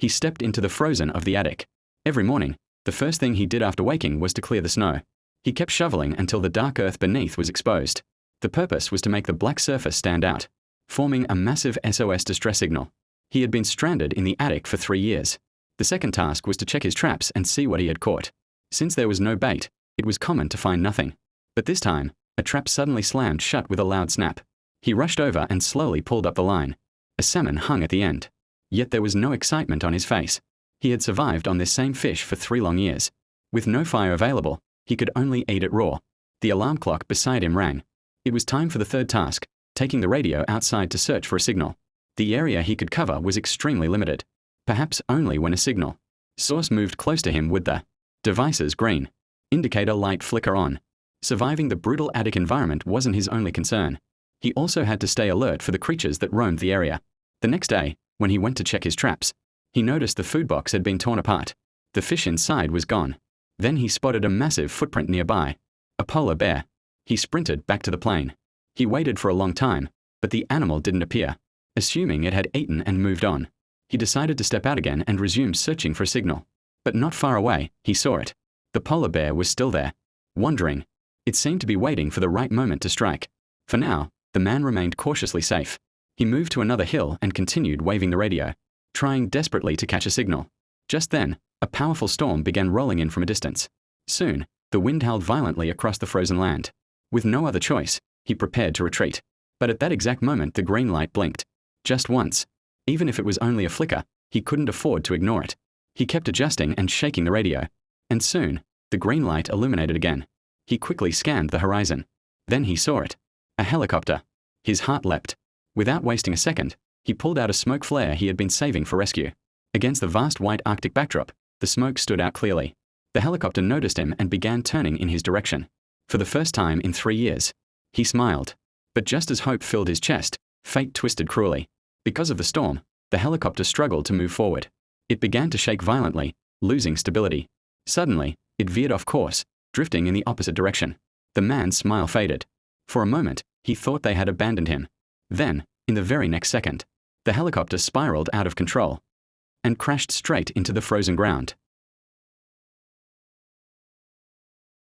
He stepped into the frozen of the attic. Every morning, the first thing he did after waking was to clear the snow. He kept shoveling until the dark earth beneath was exposed. The purpose was to make the black surface stand out, forming a massive SOS distress signal. He had been stranded in the attic for 3 years. The second task was to check his traps and see what he had caught. Since there was no bait, it was common to find nothing. But this time, a trap suddenly slammed shut with a loud snap. He rushed over and slowly pulled up the line. A salmon hung at the end. Yet there was no excitement on his face. He had survived on this same fish for 3 long years. With no fire available, he could only eat it raw. The alarm clock beside him rang. It was time for the third task, taking the radio outside to search for a signal. The area he could cover was extremely limited. Perhaps only when a signal source moved close to him would the device's green indicator light flicker on. Surviving the brutal attic environment wasn't his only concern. He also had to stay alert for the creatures that roamed the area. The next day, when he went to check his traps, he noticed the food box had been torn apart. The fish inside was gone. Then he spotted a massive footprint nearby. A polar bear. He sprinted back to the plane. He waited for a long time, but the animal didn't appear. Assuming it had eaten and moved on, he decided to step out again and resume searching for a signal. But not far away, he saw it. The polar bear was still there, wandering. It seemed to be waiting for the right moment to strike. For now, the man remained cautiously safe. He moved to another hill and continued waving the radio, trying desperately to catch a signal. Just then, a powerful storm began rolling in from a distance. Soon, the wind howled violently across the frozen land. With no other choice, he prepared to retreat. But at that exact moment, the green light blinked. Just once. Even if it was only a flicker, he couldn't afford to ignore it. He kept adjusting and shaking the radio. And soon, the green light illuminated again. He quickly scanned the horizon. Then he saw it. A helicopter. His heart leapt. Without wasting a second, he pulled out a smoke flare he had been saving for rescue. Against the vast white Arctic backdrop, the smoke stood out clearly. The helicopter noticed him and began turning in his direction. For the first time in 3 years, he smiled. But just as hope filled his chest, fate twisted cruelly. Because of the storm, the helicopter struggled to move forward. It began to shake violently, losing stability. Suddenly, it veered off course, drifting in the opposite direction. The man's smile faded. For a moment, he thought they had abandoned him. Then, in the very next second, the helicopter spiraled out of control and crashed straight into the frozen ground.